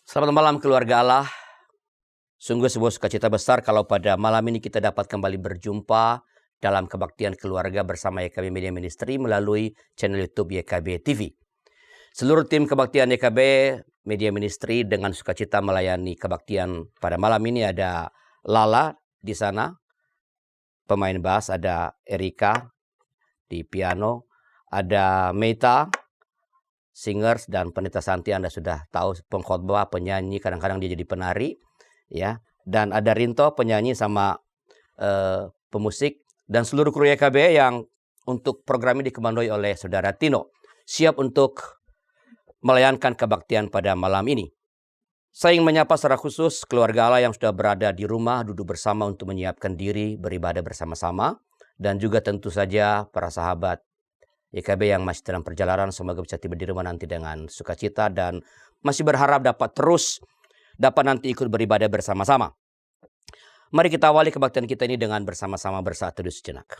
Selamat malam keluarga Allah. Sungguh sebuah sukacita besar kalau pada malam ini kita dapat kembali berjumpa dalam kebaktian keluarga bersama YKB Media Ministry melalui channel YouTube YKB TV. Seluruh tim kebaktian YKB Media Ministry dengan sukacita melayani kebaktian pada malam ini. Ada Lala di sana, pemain bass, ada Erika di piano, ada Meta, singers, dan Pendeta Santi. Anda sudah tahu, pengkhotbah, penyanyi, kadang-kadang dia jadi penari, ya. Dan ada Rinto, penyanyi sama pemusik, dan seluruh kru YKB yang untuk program ini dikemandoi oleh Saudara Tino, siap untuk melayankan kebaktian pada malam ini. Saya ingin menyapa secara khusus keluarga Allah yang sudah berada di rumah, duduk bersama untuk menyiapkan diri beribadah bersama-sama, dan juga tentu saja para sahabat YKB yang masih dalam perjalanan, semoga bisa tiba di rumah nanti dengan sukacita dan masih berharap dapat nanti ikut beribadah bersama-sama. Mari kita awali kebaktian kita ini dengan bersama-sama bersaat teduh sejenak.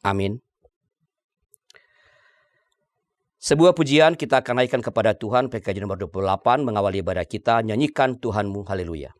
Amin. Sebuah pujian kita akan naikkan kepada Tuhan, PKJ nomor 28, mengawali ibadah kita, nyanyikan Tuhanmu, haleluya.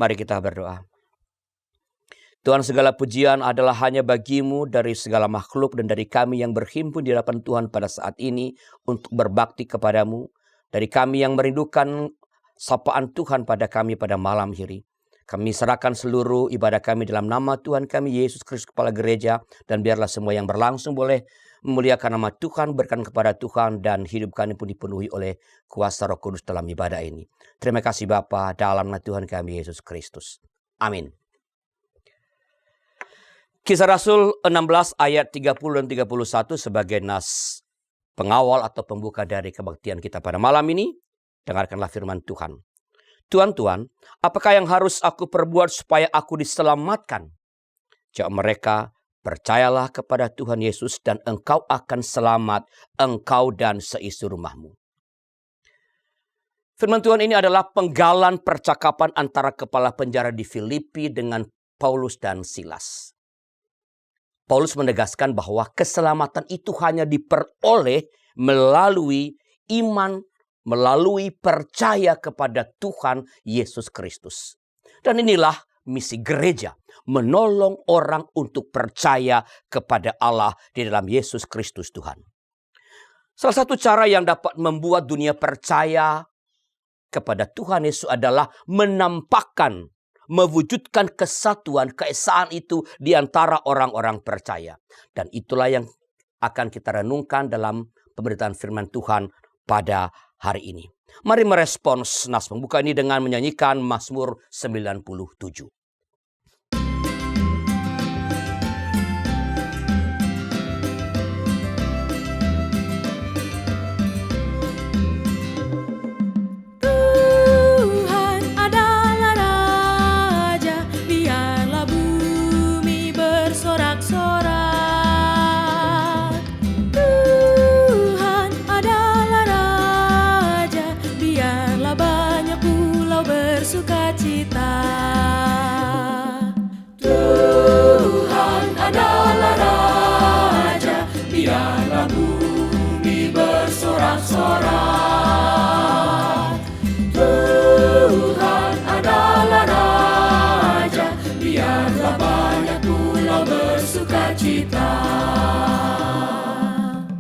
Mari kita berdoa. Tuhan, segala pujian adalah hanya bagimu dari segala makhluk dan dari kami yang berhimpun di hadapan Tuhan pada saat ini untuk berbakti kepadamu. Dari kami yang merindukan sapaan Tuhan pada kami pada malam hari. Kami serahkan seluruh ibadah kami dalam nama Tuhan kami Yesus Kristus Kepala Gereja. Dan biarlah semua yang berlangsung boleh memuliakan nama Tuhan, berkenan kepada Tuhan, dan hidup kami pun dipenuhi oleh kuasa Roh Kudus dalam ibadah ini. Terima kasih Bapa, dalam nama Tuhan kami Yesus Kristus. Amin. Kisah Rasul 16 ayat 30 dan 31 sebagai nas pengawal atau pembuka dari kebaktian kita pada malam ini. Dengarkanlah firman Tuhan. "Tuan, apakah yang harus aku perbuat supaya aku diselamatkan?" Jawab mereka, "Percayalah kepada Tuhan Yesus dan engkau akan selamat, engkau dan seisi rumahmu." Firman Tuhan ini adalah penggalan percakapan antara kepala penjara di Filipi dengan Paulus dan Silas. Paulus menegaskan bahwa keselamatan itu hanya diperoleh melalui iman, melalui percaya kepada Tuhan Yesus Kristus. Dan inilah misi gereja, menolong orang untuk percaya kepada Allah di dalam Yesus Kristus Tuhan. Salah satu cara yang dapat membuat dunia percaya kepada Tuhan Yesus adalah menampakkan, mewujudkan kesatuan, keesaan itu di antara orang-orang percaya. Dan itulah yang akan kita renungkan dalam pemberitaan firman Tuhan pada hari ini. Mari merespons nas pembuka ini dengan menyanyikan Mazmur 97.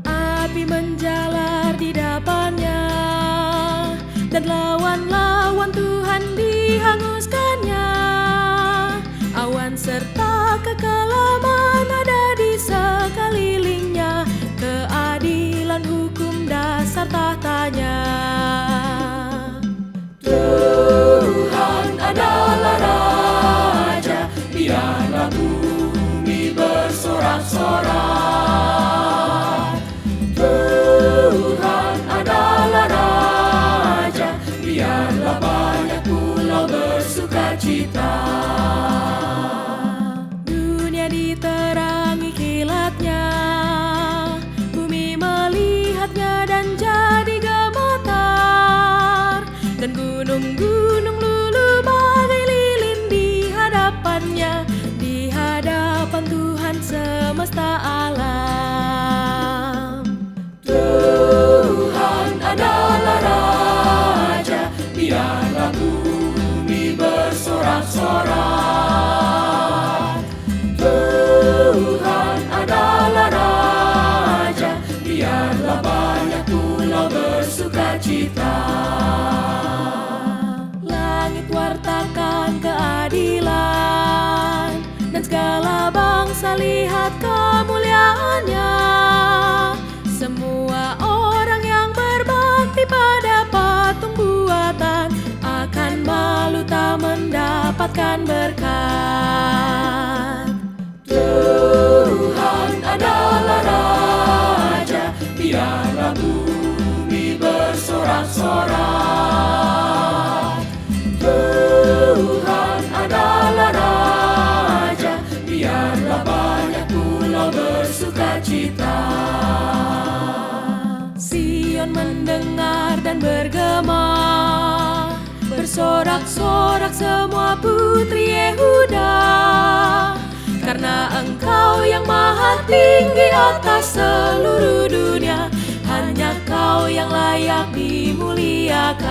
Api menjalar di depannya, dan lawan-lawan Tuhan dihanguskannya. Awan serta kekelaman ada di sekelilingnya, keadilan hukum dasar tahtanya. Tuhan adalah Raja, biarlah bumi bersorak-sorak. Tuhan adalah Raja, biarlah banyak pulau bersukacita. Dunia diterangi kilatnya, bumi melihatnya dan jadi gemetar. Dan gunung-gunung luluh bagai lilin di hadapannya, di hadapan Tuhan semesta alam. Tuhan adalah Raja, biarlah bumi bersorak-sorak. Tuhan adalah Raja, biarlah banyak pulau bersukacita. Langit wartakan keadilan, dan segala bangsa lihat kemuliaannya. Semua orang yang berbakti pada patung buatan akan malu tak mendapatkan berkat. Tuhan adalah Raja, biarlah bumi bersorak-sorak. Tuhan adalah Raja, biarlah banyak pulau bersukacita. Sion mendengar dan bergema, bersorak-sorak semua putri Yehuda. Karena Engkau yang maha tinggi atas seluruh dunia, hanya Kau yang layak dimuliakan.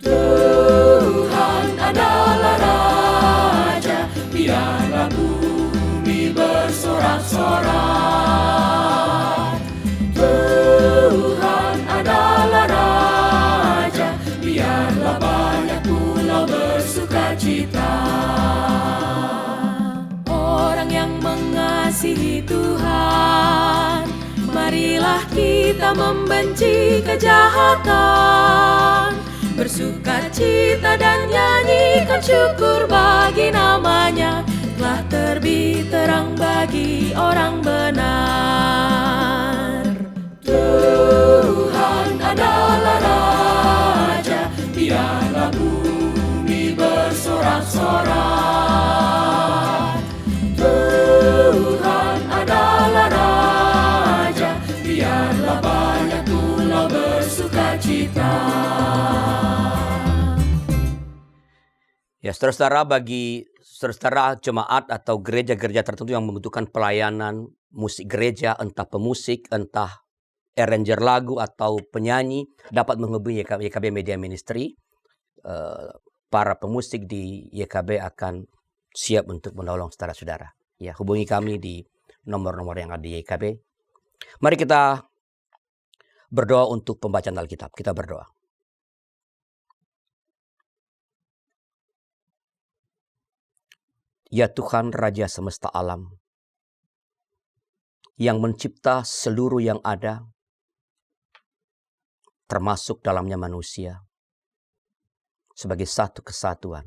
Tuhan adalah Raja, biarlah bumi bersorak-sorak. Tuhan adalah Raja, biarlah banyak pulau bersukacita. Orang yang mengasihi Tuhan, marilah kita membenci kejahatan, bersukacita dan nyanyikan syukur bagi namanya. Telah terbit terang bagi orang benar. Tuhan adalah Raja, kita. Ya, saudara-saudara, bagi saudara jemaat atau gereja-gereja tertentu yang membutuhkan pelayanan musik gereja, entah pemusik, entah arranger lagu atau penyanyi, dapat menghubungi YKB Media Ministry. Para pemusik di YKB akan siap untuk menolong saudara-saudara. Ya, hubungi kami di nomor-nomor yang ada di YKB. Mari kita berdoa untuk pembacaan Alkitab. Kita berdoa. Ya Tuhan Raja semesta alam, yang mencipta seluruh yang ada, termasuk dalamnya manusia, sebagai satu kesatuan.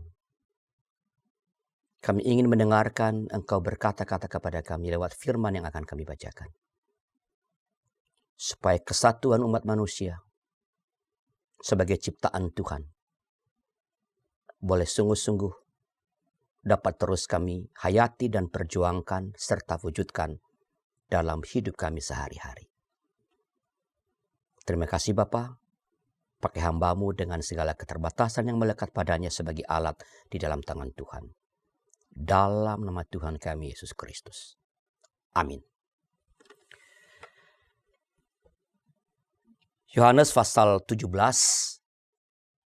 Kami ingin mendengarkan Engkau berkata-kata kepada kami lewat firman yang akan kami bacakan. Supaya kesatuan umat manusia sebagai ciptaan Tuhan boleh sungguh-sungguh dapat terus kami hayati dan perjuangkan serta wujudkan dalam hidup kami sehari-hari. Terima kasih Bapa, pakai hamba-Mu dengan segala keterbatasan yang melekat padanya sebagai alat di dalam tangan Tuhan. Dalam nama Tuhan kami Yesus Kristus. Amin. Yohanes pasal 17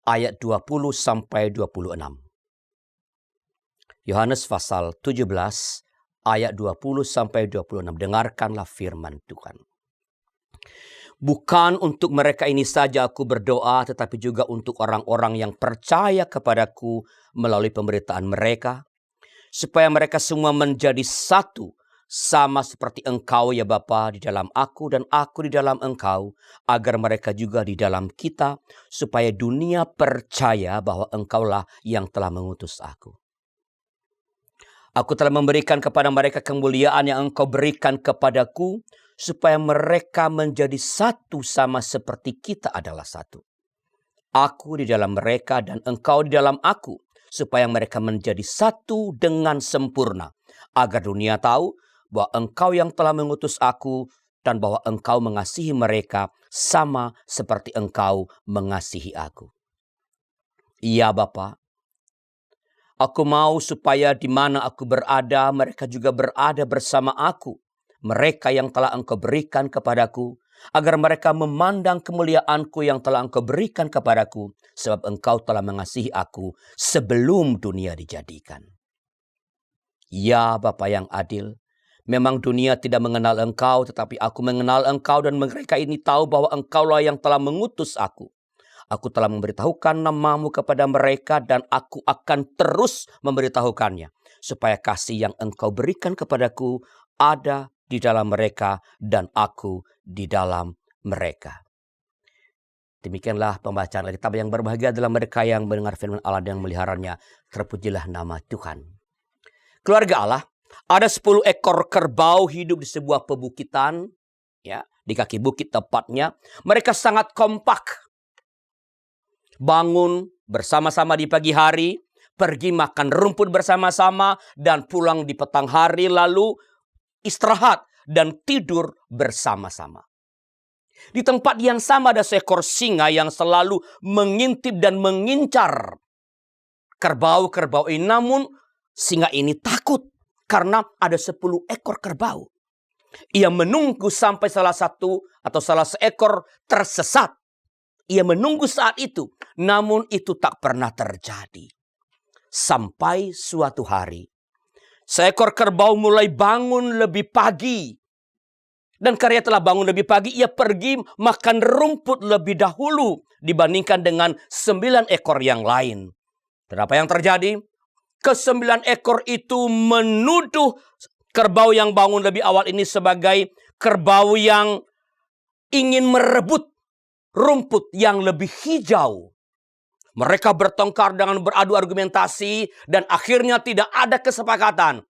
ayat 20 sampai 26. Yohanes pasal 17 ayat 20 sampai 26. Dengarkanlah firman Tuhan. Bukan untuk mereka ini saja aku berdoa, tetapi juga untuk orang-orang yang percaya kepadaku melalui pemberitaan mereka, supaya mereka semua menjadi satu, sama seperti Engkau ya Bapa di dalam aku dan aku di dalam Engkau, agar mereka juga di dalam kita, supaya dunia percaya bahwa Engkaulah yang telah mengutus aku. Aku telah memberikan kepada mereka kemuliaan yang Engkau berikan kepadaku, supaya mereka menjadi satu sama seperti kita adalah satu. Aku di dalam mereka dan Engkau di dalam aku, supaya mereka menjadi satu dengan sempurna, agar dunia tahu bahwa Engkau yang telah mengutus aku dan bahwa Engkau mengasihi mereka sama seperti Engkau mengasihi aku. Iya Bapa, aku mau supaya di mana aku berada, mereka juga berada bersama aku. Mereka yang telah Engkau berikan kepadaku, agar mereka memandang kemuliaanku yang telah Engkau berikan kepadaku, sebab Engkau telah mengasihi aku sebelum dunia dijadikan. Ya Bapa yang adil, memang dunia tidak mengenal Engkau, tetapi aku mengenal Engkau dan mereka ini tahu bahwa Engkaulah yang telah mengutus aku. Aku telah memberitahukan nama-Mu kepada mereka dan aku akan terus memberitahukannya, supaya kasih yang Engkau berikan kepadaku ada di dalam mereka dan aku di dalam mereka. Demikianlah pembacaan Alkitab. Yang berbahagia adalah mereka yang mendengar firman Allah dan meliharanya. Terpujilah nama Tuhan. Keluarga Allah, ada 10 ekor kerbau hidup di sebuah pebukitan, ya, di kaki bukit tepatnya. Mereka sangat kompak. Bangun bersama-sama di pagi hari, pergi makan rumput bersama-sama, dan pulang di petang hari, lalu istirahat dan tidur bersama-sama. Di tempat yang sama ada seekor singa yang selalu mengintip dan mengincar kerbau-kerbau ini. Namun singa ini takut karena ada 10 ekor kerbau. Ia menunggu sampai salah seekor tersesat. Ia menunggu saat itu, namun itu tak pernah terjadi. Sampai suatu hari, seekor kerbau mulai bangun lebih pagi. Dan karena telah bangun lebih pagi, ia pergi makan rumput lebih dahulu dibandingkan dengan 9 ekor yang lain. Dan apa yang terjadi? Ke-9 ekor itu menuduh kerbau yang bangun lebih awal ini sebagai kerbau yang ingin merebut rumput yang lebih hijau. Mereka bertengkar dengan beradu argumentasi dan akhirnya tidak ada kesepakatan.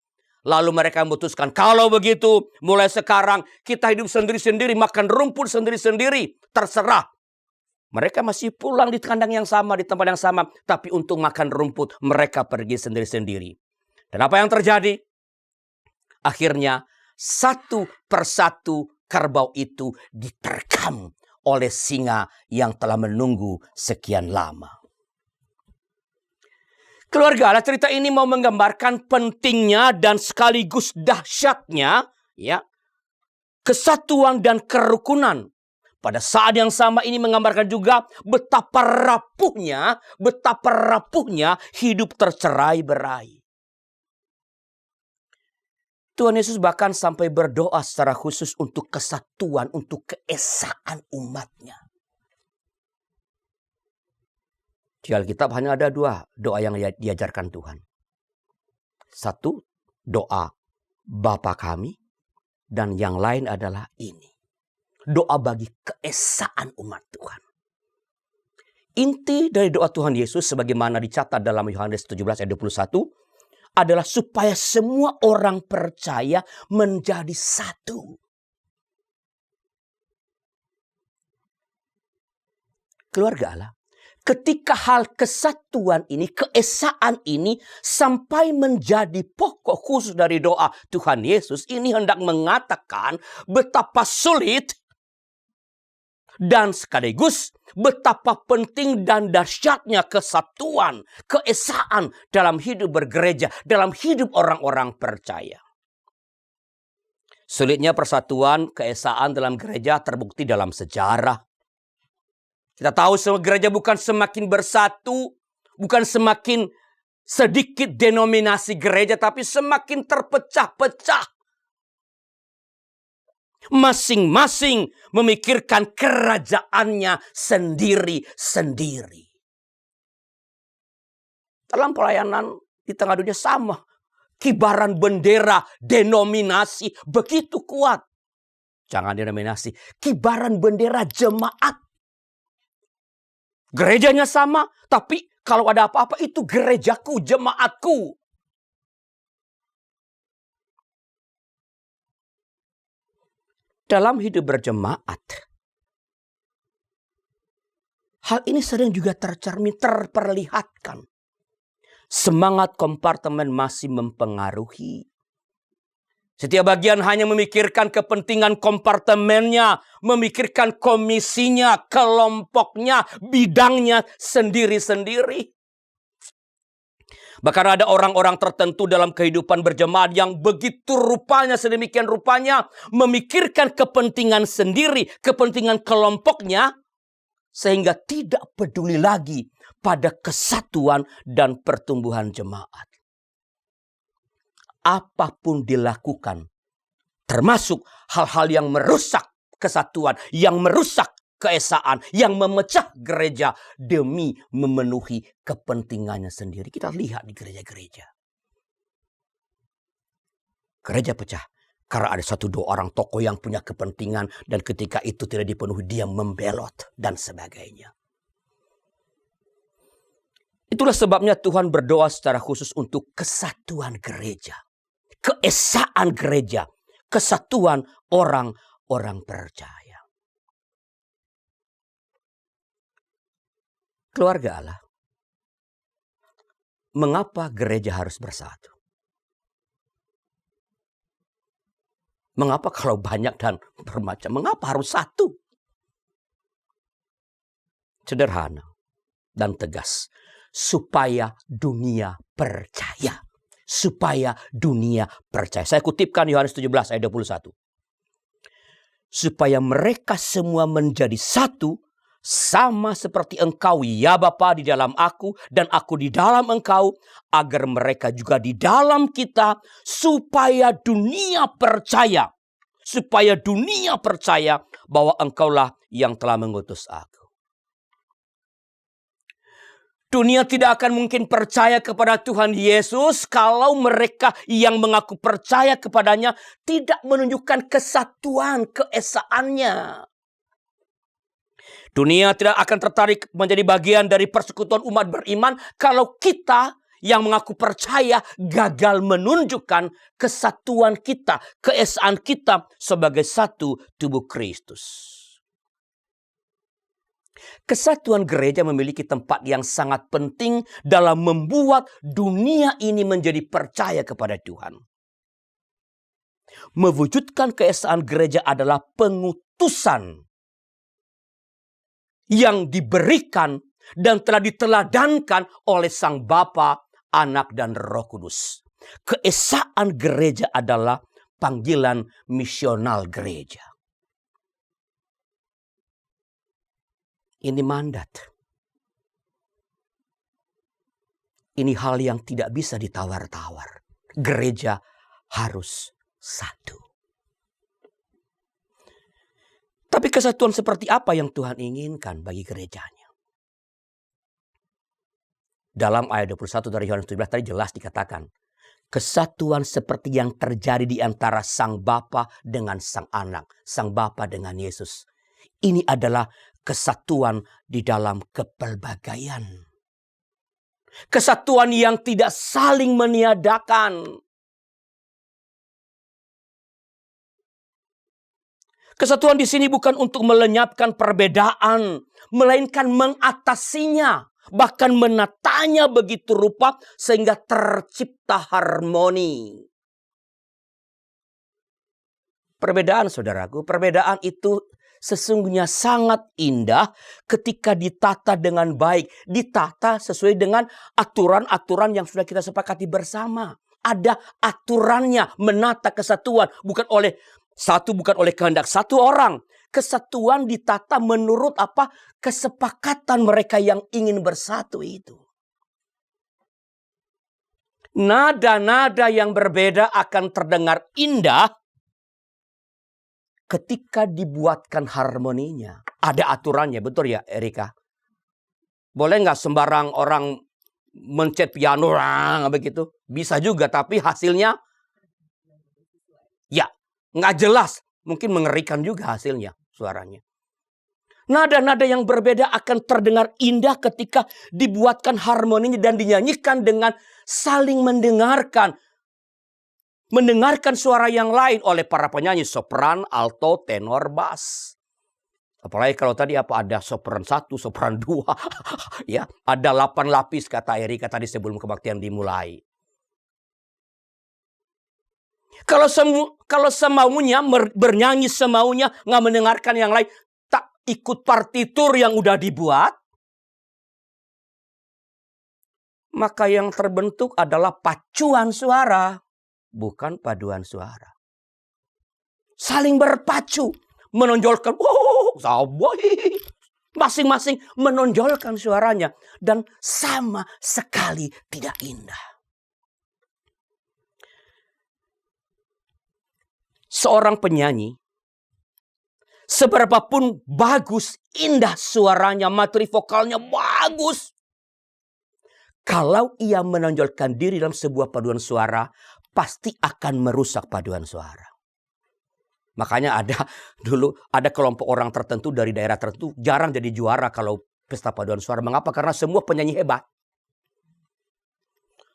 Lalu mereka memutuskan, kalau begitu mulai sekarang kita hidup sendiri-sendiri, makan rumput sendiri-sendiri, terserah. Mereka masih pulang di kandang yang sama, di tempat yang sama, tapi untuk makan rumput mereka pergi sendiri-sendiri. Dan apa yang terjadi? Akhirnya satu persatu kerbau itu diterkam oleh singa yang telah menunggu sekian lama. Keluarga Allah, cerita ini mau menggambarkan pentingnya dan sekaligus dahsyatnya ya kesatuan dan kerukunan. Pada saat yang sama ini menggambarkan juga betapa rapuhnya hidup tercerai-berai. Tuhan Yesus bahkan sampai berdoa secara khusus untuk kesatuan, untuk keesaan umatnya. Di Alkitab hanya ada 2 doa yang diajarkan Tuhan. 1, doa Bapa kami, dan yang lain adalah ini. Doa bagi keesaan umat Tuhan. Inti dari doa Tuhan Yesus sebagaimana dicatat dalam Yohanes 17 ayat 21 adalah supaya semua orang percaya menjadi satu. Keluarga Allah, ketika hal kesatuan ini, keesaan ini sampai menjadi pokok khusus dari doa Tuhan Yesus, ini hendak mengatakan betapa sulit dan sekaligus betapa penting dan dahsyatnya kesatuan, keesaan dalam hidup bergereja, dalam hidup orang-orang percaya. Sulitnya persatuan, keesaan dalam gereja terbukti dalam sejarah. Kita tahu semua gereja bukan semakin bersatu, bukan semakin sedikit denominasi gereja, tapi semakin terpecah-pecah. Masing-masing memikirkan kerajaannya sendiri-sendiri. Dalam pelayanan di tengah dunia sama. Kibaran bendera denominasi begitu kuat. Jangan denominasi, kibaran bendera jemaat. Gerejanya sama, tapi kalau ada apa-apa itu gerejaku, jemaatku. Dalam hidup berjemaat, hal ini sering juga terperlihatkan. Semangat kompartemen masih mempengaruhi. Setiap bagian hanya memikirkan kepentingan kompartemennya, memikirkan komisinya, kelompoknya, bidangnya sendiri-sendiri. Bahkan ada orang-orang tertentu dalam kehidupan berjemaat yang begitu rupanya, sedemikian rupanya memikirkan kepentingan sendiri, kepentingan kelompoknya, sehingga tidak peduli lagi pada kesatuan dan pertumbuhan jemaat. Apapun dilakukan, termasuk hal-hal yang merusak kesatuan, yang merusak keesaan, yang memecah gereja demi memenuhi kepentingannya sendiri. Kita lihat di gereja-gereja. Gereja pecah karena ada 1-2 orang tokoh yang punya kepentingan dan ketika itu tidak dipenuhi dia membelot dan sebagainya. Itulah sebabnya Tuhan berdoa secara khusus untuk kesatuan gereja, keesaan gereja, kesatuan orang-orang percaya. Keluarga Allah, mengapa gereja harus bersatu? Mengapa kalau banyak dan bermacam? Mengapa harus satu? Sederhana dan tegas. Supaya dunia percaya. Supaya dunia percaya. Saya kutipkan Yohanes 17 ayat 21. Supaya mereka semua menjadi satu, sama seperti engkau ya Bapa di dalam aku dan aku di dalam engkau, agar mereka juga di dalam kita, supaya dunia percaya bahwa engkaulah yang telah mengutus aku. Dunia tidak akan mungkin percaya kepada Tuhan Yesus kalau mereka yang mengaku percaya kepadanya tidak menunjukkan kesatuan keesaannya. Dunia tidak akan tertarik menjadi bagian dari persekutuan umat beriman kalau kita yang mengaku percaya gagal menunjukkan kesatuan kita, keesaan kita sebagai satu tubuh Kristus. Kesatuan gereja memiliki tempat yang sangat penting dalam membuat dunia ini menjadi percaya kepada Tuhan. Mewujudkan keesaan gereja adalah pengutusan yang diberikan dan telah diteladankan oleh Sang Bapa, Anak, dan Roh Kudus. Keesaan gereja adalah panggilan misional gereja. Ini mandat. Ini hal yang tidak bisa ditawar-tawar. Gereja harus satu. Tapi kesatuan seperti apa yang Tuhan inginkan bagi gerejanya? Dalam ayat 21 dari Yohanes 17 tadi jelas dikatakan, kesatuan seperti yang terjadi di antara Sang Bapa dengan Sang Anak, Sang Bapa dengan Yesus. Ini adalah kesatuan di dalam kepelbagaian. Kesatuan yang tidak saling meniadakan. Kesatuan di sini bukan untuk melenyapkan perbedaan, melainkan mengatasinya, bahkan menatanya begitu rupa sehingga tercipta harmoni. Perbedaan, saudaraku, perbedaan itu sesungguhnya sangat indah ketika ditata dengan baik. Ditata sesuai dengan aturan-aturan yang sudah kita sepakati bersama. Ada aturannya menata kesatuan. Bukan oleh kehendak satu orang. Kesatuan ditata menurut apa? Kesepakatan mereka yang ingin bersatu itu. Nada-nada yang berbeda akan terdengar indah ketika dibuatkan harmoninya. Ada aturannya, betul ya Erika? Boleh nggak sembarang orang mencet piano begitu? Bisa juga, tapi hasilnya ya nggak jelas. Mungkin mengerikan juga hasilnya, suaranya. Nada-nada yang berbeda akan terdengar indah ketika dibuatkan harmoninya dan dinyanyikan dengan saling mendengarkan. Mendengarkan suara yang lain oleh para penyanyi sopran, alto, tenor, bass. Apalagi kalau tadi ada sopran 1, sopran 2. Ya, ada 8 lapis kata Erika tadi sebelum kebaktian dimulai. Kalau semaunya bernyanyi semaunya, nggak mendengarkan yang lain, tak ikut partitur yang udah dibuat, maka yang terbentuk adalah pacuan suara. Bukan paduan suara. Saling berpacu. Menonjolkan. Masing-masing menonjolkan suaranya. Dan sama sekali tidak indah. Seorang penyanyi. Seberapapun bagus, indah suaranya, materi vokalnya bagus. Kalau ia menonjolkan diri dalam sebuah paduan suara, pasti akan merusak paduan suara. Makanya dulu ada kelompok orang tertentu dari daerah tertentu jarang jadi juara kalau pesta paduan suara. Mengapa? Karena semua penyanyi hebat.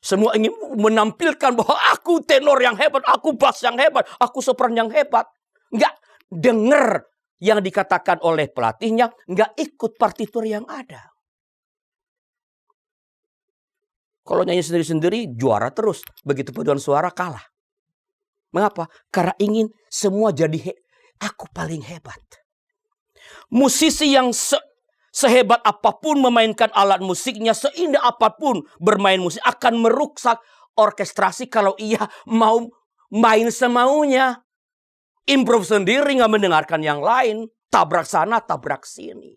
Semua ingin menampilkan bahwa aku tenor yang hebat, aku bass yang hebat, aku sopran yang hebat. Nggak dengar yang dikatakan oleh pelatihnya, nggak ikut partitur yang ada. Kalau nyanyi sendiri-sendiri juara terus. Begitu paduan suara kalah. Mengapa? Karena ingin semua jadi aku paling hebat. Musisi yang sehebat apapun memainkan alat musiknya, seindah apapun bermain musik, akan merusak orkestrasi kalau ia mau main semaunya. Improve sendiri, nggak mendengarkan yang lain. Tabrak sana, tabrak sini.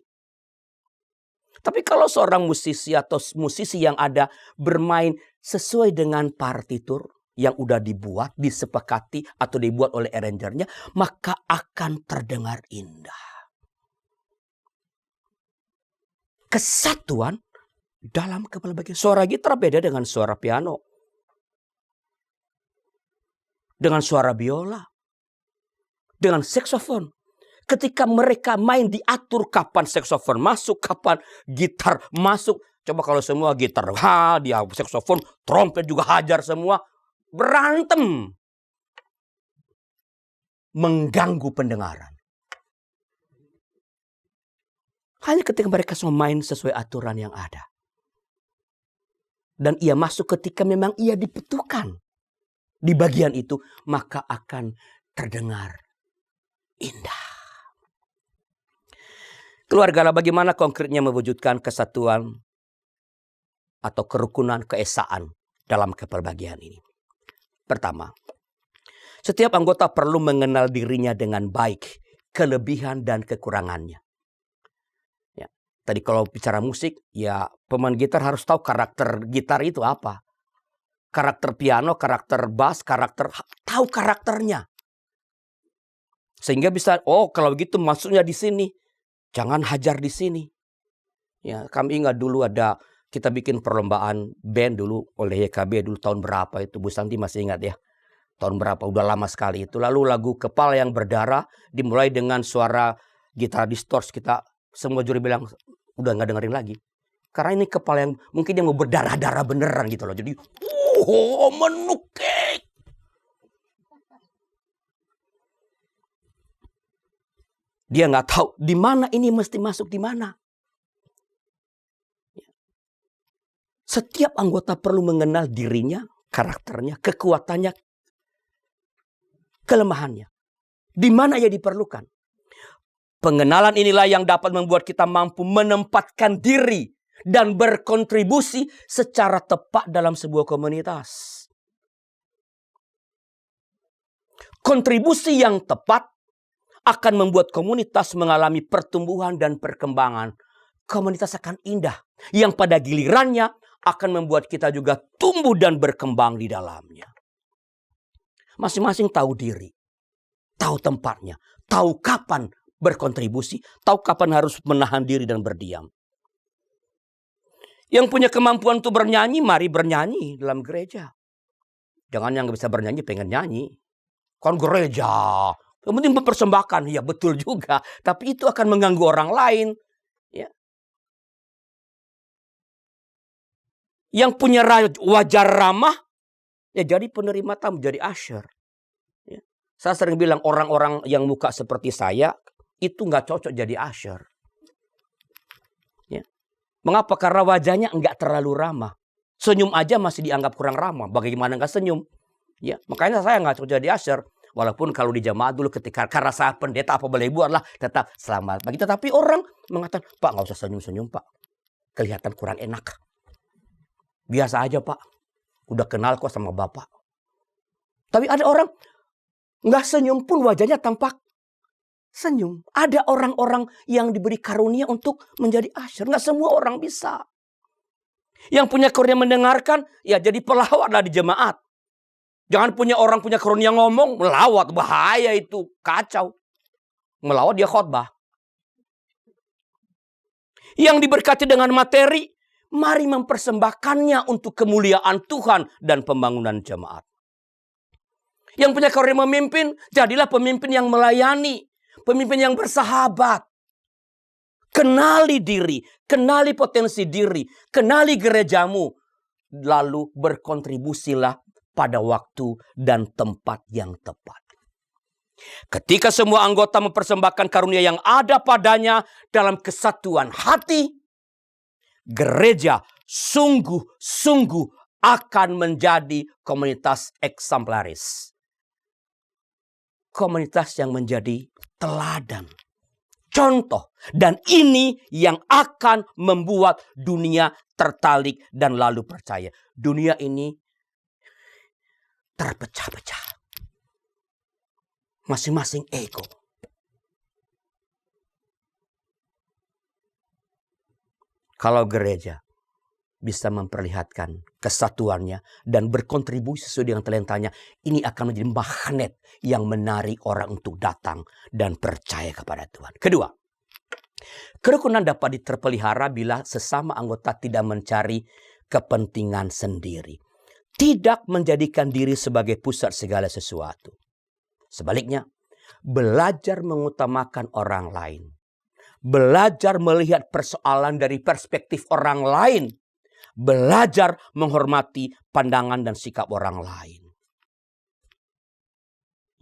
Tapi kalau seorang musisi atau musisi yang ada bermain sesuai dengan partitur yang udah dibuat, disepakati atau dibuat oleh arrangernya, maka akan terdengar indah. Kesatuan dalam kepelbagaian. Suara gitar beda dengan suara piano. Dengan suara biola. Dengan saksofon. Ketika mereka main diatur kapan saksofon masuk, kapan gitar masuk. Coba kalau semua gitar, dia saksofon, trompet juga hajar semua. Berantem. Mengganggu pendengaran. Hanya ketika mereka semua main sesuai aturan yang ada. Dan ia masuk ketika memang ia dibutuhkan. Di bagian itu, maka akan terdengar indah. Keluarga, bagaimana konkretnya mewujudkan kesatuan atau kerukunan, keesaan dalam kepelbagian ini? Pertama, setiap anggota perlu mengenal dirinya dengan baik, kelebihan dan kekurangannya. Ya, tadi kalau bicara musik, ya pemain gitar harus tahu karakter gitar itu apa. Karakter piano, karakter bass, tahu karakternya. Sehingga bisa, oh kalau begitu maksudnya di sini. Jangan hajar di sini. Ya, kami ingat dulu kita bikin perlombaan band dulu oleh YKB dulu tahun berapa itu. Bu Santi masih ingat ya. Tahun berapa, udah lama sekali itu. Lalu lagu Kepala yang Berdarah dimulai dengan suara gitar distorsi. Kita semua juri bilang udah nggak dengerin lagi. Karena ini kepala yang mungkin dia mau berdarah-darah beneran gitu loh. Jadi menukik. Dia nggak tahu di mana ini mesti masuk di mana. Setiap anggota perlu mengenal dirinya, karakternya, kekuatannya, kelemahannya. Di mana ia diperlukan. Pengenalan inilah yang dapat membuat kita mampu menempatkan diri dan berkontribusi secara tepat dalam sebuah komunitas. Kontribusi yang tepat akan membuat komunitas mengalami pertumbuhan dan perkembangan. Komunitas akan indah, yang pada gilirannya akan membuat kita juga tumbuh dan berkembang di dalamnya. Masing-masing tahu diri, tahu tempatnya, tahu kapan berkontribusi, tahu kapan harus menahan diri dan berdiam. Yang punya kemampuan untuk bernyanyi, mari bernyanyi dalam gereja. Jangan yang bisa bernyanyi pengen nyanyi. Kan gereja. Yang penting mempersembahkan, ya betul juga. Tapi itu akan mengganggu orang lain. Ya. Yang punya wajah ramah, ya jadi penerima tamu, jadi usher. Ya. Saya sering bilang orang-orang yang muka seperti saya, itu nggak cocok jadi usher. Ya. Mengapa? Karena wajahnya nggak terlalu ramah. Senyum aja masih dianggap kurang ramah. Bagaimana nggak senyum? Ya, makanya saya nggak cocok jadi usher. Walaupun kalau di jamaah dulu karena saya pendeta apa boleh buat lah tetap selamat bagi. Tetapi orang mengatakan, Pak nggak usah senyum-senyum Pak. Kelihatan kurang enak. Biasa aja Pak. Udah kenal kok sama Bapak. Tapi ada orang nggak senyum pun wajahnya tampak senyum. Ada orang-orang yang diberi karunia untuk menjadi usher. Nggak semua orang bisa. Yang punya karunia mendengarkan, ya jadi pelawat lah di jemaat. Jangan orang punya karunia ngomong, melawat. Bahaya itu, kacau. Melawat dia khotbah. Yang diberkati dengan materi, mari mempersembahkannya untuk kemuliaan Tuhan dan pembangunan jemaat. Yang punya karunia memimpin, jadilah pemimpin yang melayani. Pemimpin yang bersahabat. Kenali diri, kenali potensi diri, kenali gerejamu. Lalu berkontribusilah pada waktu dan tempat yang tepat. Ketika semua anggota mempersembahkan karunia yang ada padanya dalam kesatuan hati, gereja sungguh-sungguh akan menjadi komunitas eksemplaris. Komunitas yang menjadi teladan, contoh. Dan ini yang akan membuat dunia tertarik dan lalu percaya. Dunia ini terpecah-pecah. Masing-masing ego. Kalau gereja bisa memperlihatkan kesatuannya dan berkontribusi sesuai dengan talentanya, ini akan menjadi magnet yang menarik orang untuk datang dan percaya kepada Tuhan. Kedua, kerukunan dapat diterpelihara bila sesama anggota tidak mencari kepentingan sendiri. Tidak menjadikan diri sebagai pusat segala sesuatu. Sebaliknya, belajar mengutamakan orang lain. Belajar melihat persoalan dari perspektif orang lain. Belajar menghormati pandangan dan sikap orang lain.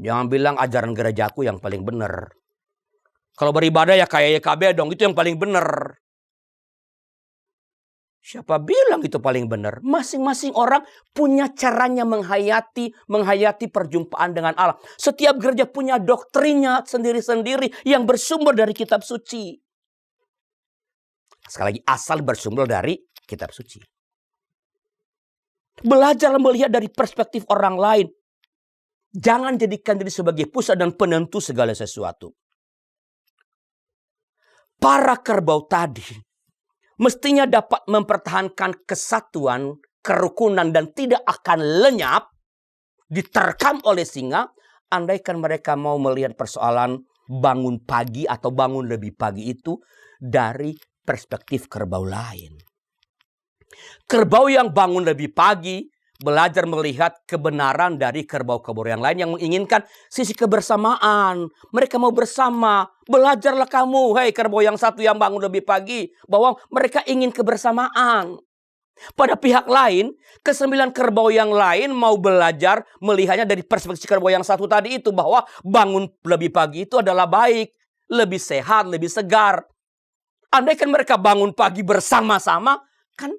Jangan bilang ajaran gerejaku yang paling benar. Kalau beribadah ya kayak YKB dong, itu yang paling benar. Siapa bilang itu paling benar? Masing-masing orang punya caranya menghayati perjumpaan dengan Allah. Setiap gereja punya doktrinnya sendiri-sendiri yang bersumber dari kitab suci. Sekali lagi, asal bersumber dari kitab suci. Belajar melihat dari perspektif orang lain. Jangan jadikan diri sebagai pusat dan penentu segala sesuatu. Para kerbau tadi mestinya dapat mempertahankan kesatuan, kerukunan, dan tidak akan lenyap, diterkam oleh singa, andaikan mereka mau melihat persoalan bangun pagi atau bangun lebih pagi itu dari perspektif kerbau lain. Kerbau yang bangun lebih pagi belajar melihat kebenaran dari kerbau-kerbau yang lain yang menginginkan sisi kebersamaan. Mereka mau bersama. Belajarlah kamu, hei kerbau yang satu yang bangun lebih pagi, bahwa mereka ingin kebersamaan. Pada pihak lain, ke-9 kerbau yang lain mau belajar melihatnya dari perspektif kerbau yang satu tadi itu, bahwa bangun lebih pagi itu adalah baik, lebih sehat, lebih segar. Andaikan mereka bangun pagi bersama-sama, kan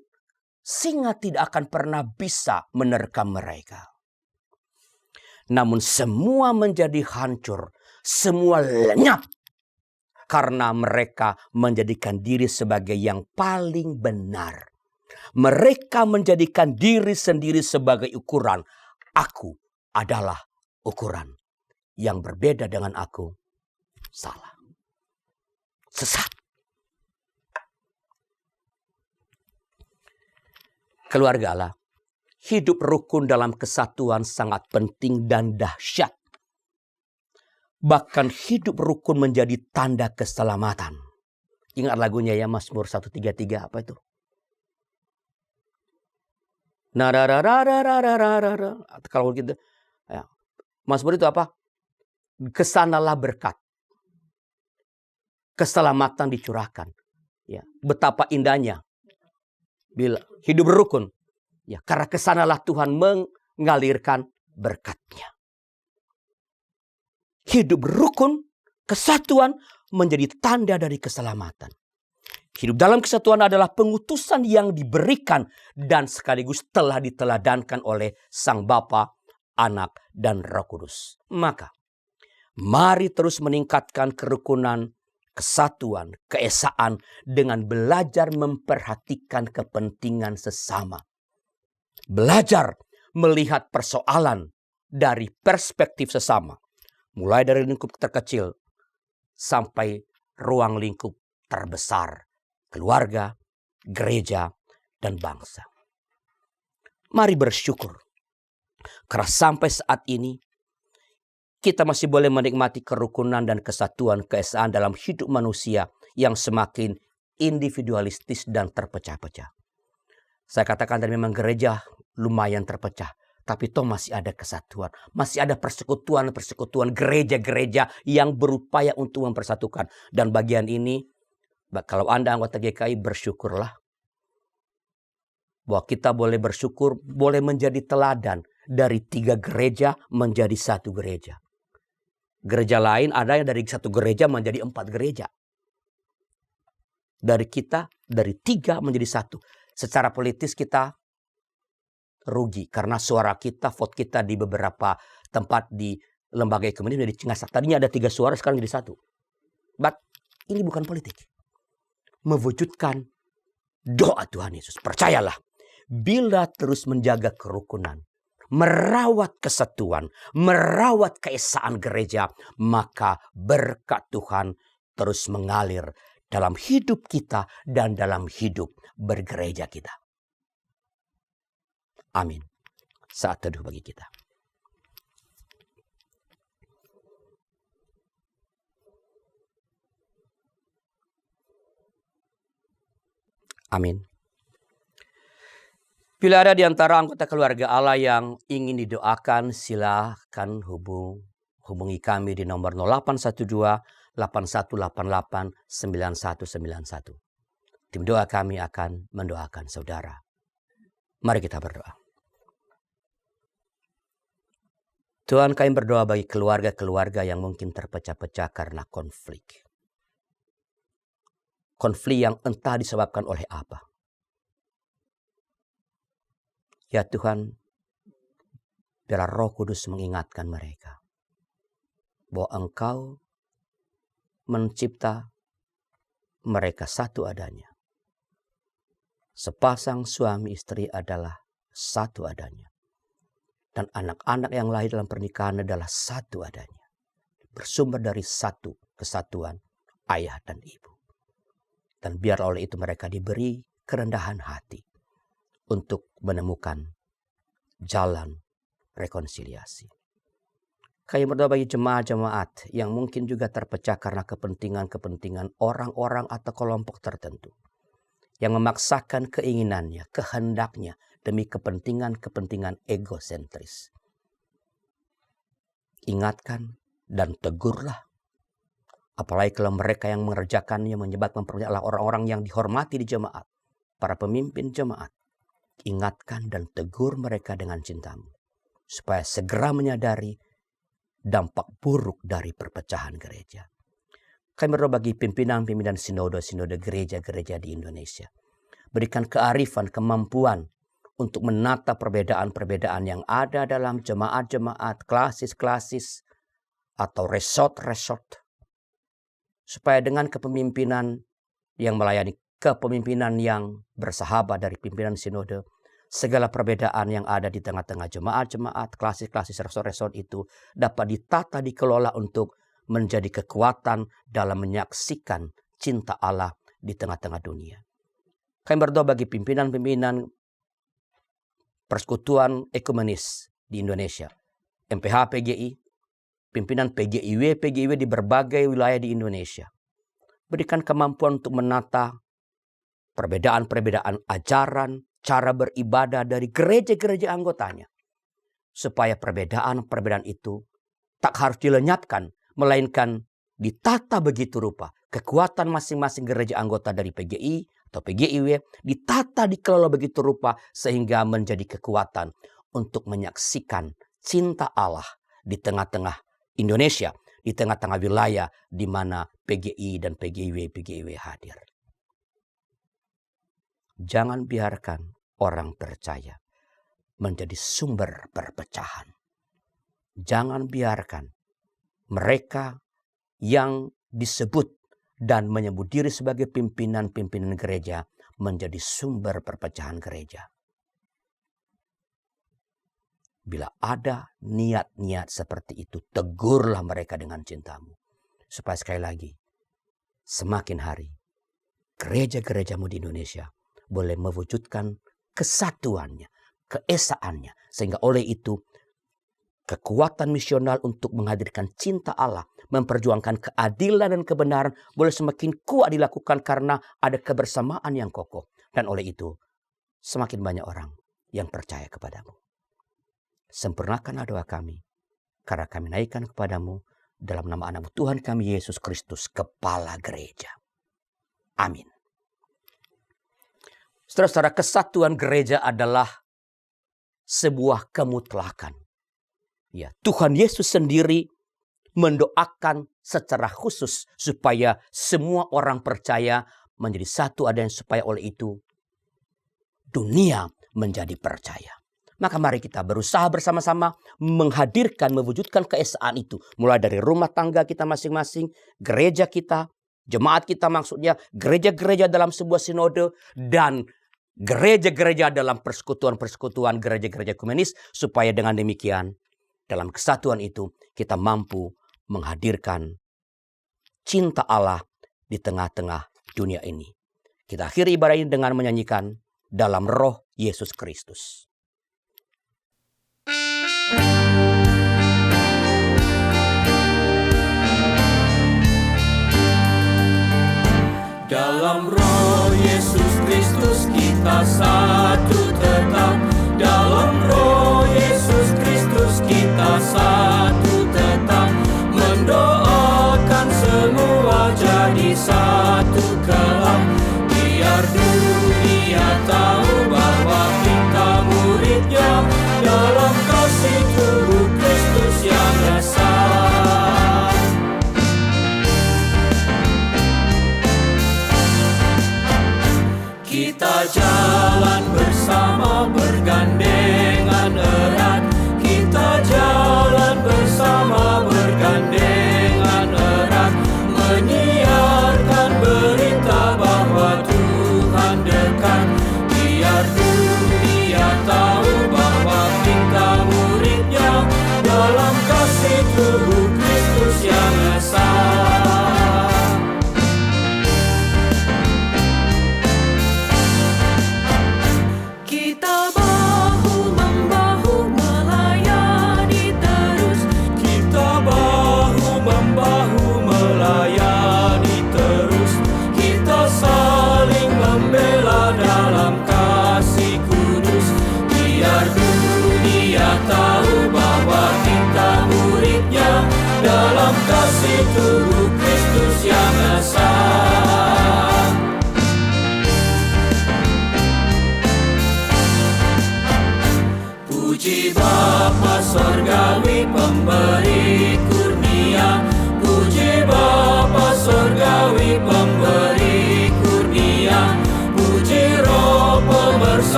singa tidak akan pernah bisa menerkam mereka. Namun semua menjadi hancur, semua lenyap. Karena mereka menjadikan diri sebagai yang paling benar. Mereka menjadikan diri sendiri sebagai ukuran. Aku adalah ukuran. Yang berbeda dengan aku salah. Sesat. Keluarga Allah, hidup rukun dalam kesatuan sangat penting dan dahsyat. Bahkan hidup rukun menjadi tanda keselamatan. Ingat lagunya ya, Mazmur 133, apa itu? Kalau gitu, ya. Mazmur itu apa? Kesanalah berkat. Keselamatan dicurahkan. Ya, betapa indahnya. Bila hidup rukun, ya karena kesanalah Tuhan mengalirkan berkat-Nya. Hidup rukun, kesatuan menjadi tanda dari keselamatan. Hidup dalam kesatuan adalah pengutusan yang diberikan dan sekaligus telah diteladankan oleh Sang Bapa, Anak, dan Roh Kudus. Maka, mari terus meningkatkan kerukunan, kesatuan, keesaan dengan belajar memperhatikan kepentingan sesama. Belajar melihat persoalan dari perspektif sesama. Mulai dari lingkup terkecil sampai ruang lingkup terbesar. Keluarga, gereja, dan bangsa. Mari bersyukur. Karena sampai saat ini kita masih boleh menikmati kerukunan dan kesatuan keesaan dalam hidup manusia yang semakin individualistis dan terpecah-pecah. Saya katakan tadi memang gereja lumayan terpecah. Tapi toh masih ada kesatuan. Masih ada persekutuan gereja-gereja yang berupaya untuk mempersatukan. Dan bagian ini, kalau Anda anggota GKI, bersyukurlah. Bahwa kita boleh bersyukur, boleh menjadi teladan. Dari 3 gereja menjadi 1 gereja. Gereja lain ada yang dari 1 gereja menjadi 4 gereja. Dari kita, dari 3 menjadi 1. Secara politis kita rugi. Karena suara kita, vote kita di beberapa tempat di lembaga ekumenik menjadi cengasak. Tadinya ada 3 suara, sekarang jadi 1. But ini bukan politik. Mewujudkan doa Tuhan Yesus. Percayalah, bila terus menjaga kerukunan, merawat kesatuan, merawat keesaan gereja, maka berkat Tuhan terus mengalir dalam hidup kita dan dalam hidup bergereja kita. Amin. Saat teduh bagi kita. Amin. Bila ada di antara anggota keluarga Allah yang ingin didoakan, silakan hubungi kami di nomor 0812 8188 9191. Tim doa kami akan mendoakan saudara. Mari kita berdoa. Tuhan, kami berdoa bagi keluarga-keluarga yang mungkin terpecah-pecah karena konflik. Konflik yang entah disebabkan oleh apa. Ya Tuhan, biarlah Roh Kudus mengingatkan mereka bahwa Engkau mencipta mereka satu adanya. sepasang suami istri adalah satu adanya. Dan anak-anak yang lahir dalam pernikahan adalah satu adanya. Bersumber dari satu kesatuan ayah dan ibu. Dan biar oleh itu mereka diberi kerendahan hati untuk menemukan jalan rekonsiliasi. Kami berdoa bagi jemaat-jemaat yang mungkin juga terpecah karena kepentingan-kepentingan orang-orang atau kelompok tertentu. Yang memaksakan keinginannya, kehendaknya demi kepentingan-kepentingan egosentris. Ingatkan dan tegurlah. Apalagi kalau mereka yang mengerjakannya menyebabkan perbedaan adalah orang-orang yang dihormati di jemaat. Para pemimpin jemaat. Ingatkan dan tegur mereka dengan cintamu. Supaya segera menyadari dampak buruk dari perpecahan gereja. Kami berdoa bagi pimpinan-pimpinan sinode gereja-gereja di Indonesia. Berikan kearifan, kemampuan untuk menata perbedaan-perbedaan yang ada dalam jemaat-jemaat, klasis-klasis, atau resort-resort. Supaya dengan kepemimpinan yang melayani kepemimpinan yang bersahabat dari pimpinan sinode, segala perbedaan yang ada di tengah-tengah jemaat-jemaat, klasis-klasis, resort-resort itu dapat ditata, dikelola untuk menjadi kekuatan dalam menyaksikan cinta Allah di tengah-tengah dunia. Kami berdoa bagi pimpinan-pimpinan Persekutuan Ekumenis di Indonesia, MPH PGI, pimpinan PGIW di berbagai wilayah di Indonesia. Berikan kemampuan untuk menata perbedaan-perbedaan ajaran, cara beribadah dari gereja-gereja anggotanya. Supaya perbedaan-perbedaan itu tak harus dilenyapkan, melainkan ditata begitu rupa. Kekuatan masing-masing gereja anggota dari PGI atau PGIW ditata, dikelola begitu rupa sehingga menjadi kekuatan untuk menyaksikan cinta Allah di tengah-tengah Indonesia, di tengah-tengah wilayah di mana PGI dan PGIW hadir. Jangan biarkan orang percaya menjadi sumber perpecahan. Jangan biarkan mereka yang disebut dan menyebut diri sebagai pimpinan-pimpinan gereja menjadi sumber perpecahan gereja. Bila ada niat-niat seperti itu, tegurlah mereka dengan cintamu. Supaya sekali lagi, semakin hari, gereja-gerejamu di Indonesia boleh mewujudkan kesatuannya, keesaannya. Sehingga oleh itu, kekuatan misional untuk menghadirkan cinta Allah, memperjuangkan keadilan dan kebenaran boleh semakin kuat dilakukan karena ada kebersamaan yang kokoh. Dan oleh itu, semakin banyak orang yang percaya kepadamu. Sempurnakanlah doa kami, karena kami naikkan kepadamu dalam nama anak Tuhan kami Yesus Kristus, Kepala Gereja. Amin. Saudara-saudara, kesatuan gereja adalah sebuah kemutlakan. Ya, Tuhan Yesus sendiri mendoakan secara khusus supaya semua orang percaya menjadi satu adanya, supaya oleh itu dunia menjadi percaya. Maka mari kita berusaha bersama-sama menghadirkan, mewujudkan keesaan itu. Mulai dari rumah tangga kita masing-masing, gereja kita, jemaat kita maksudnya, gereja-gereja dalam sebuah sinode, dan gereja-gereja dalam persekutuan-persekutuan gereja-gereja ekumenis. Supaya dengan demikian, dalam kesatuan itu kita mampu menghadirkan cinta Allah di tengah-tengah dunia ini. Kita akhiri ibadah ini dengan menyanyikan Dalam Roh Yesus Kristus. Dalam Roh Yesus Kristus kita satu tetap. Dalam Roh Yesus Kristus kita satu tetap. Mendoakan semua jadi satu kelak. Biar dunia tahu bahwa kita muridnya. Dalam kasih tubuh Kristus yang esa. Kita jalan bersama bergandengan erat. Kita jalan bersama bergandengan erat. Menyiarkan berita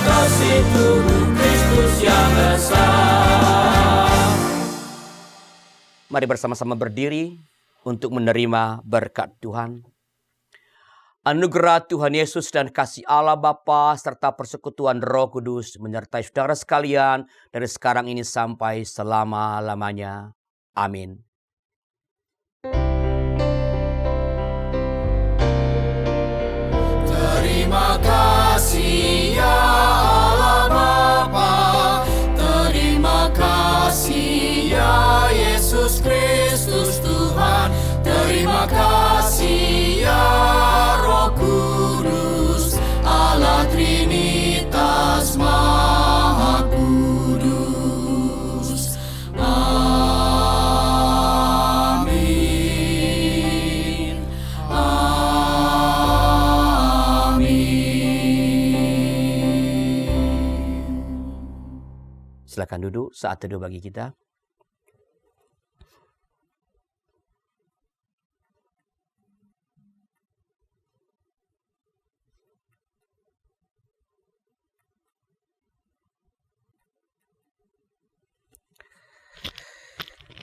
kasih tubuh Kristus yang esa. Mari bersama-sama berdiri untuk menerima berkat Tuhan. Anugerah Tuhan Yesus dan kasih Allah Bapa serta persekutuan Roh Kudus menyertai saudara sekalian dari sekarang ini sampai selama-lamanya. Amin. Terima kasih ya Allah Bapa, terima kasih ya Yesus Kristus Tuhan, terima kasih ya Roh Kudus, Allah Trinitas Maha Kudus. Amin. Silakan duduk, saat teduh bagi kita.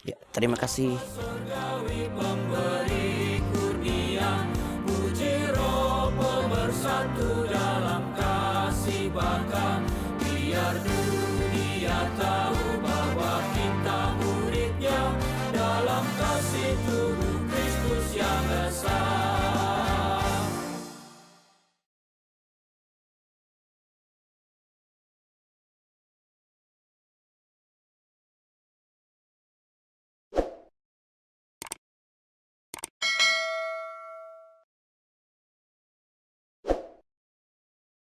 Ya, terima kasih. Surgawi pemberi kurnia, puji Roh pemersatu dalam kasih baka, biar dunia tak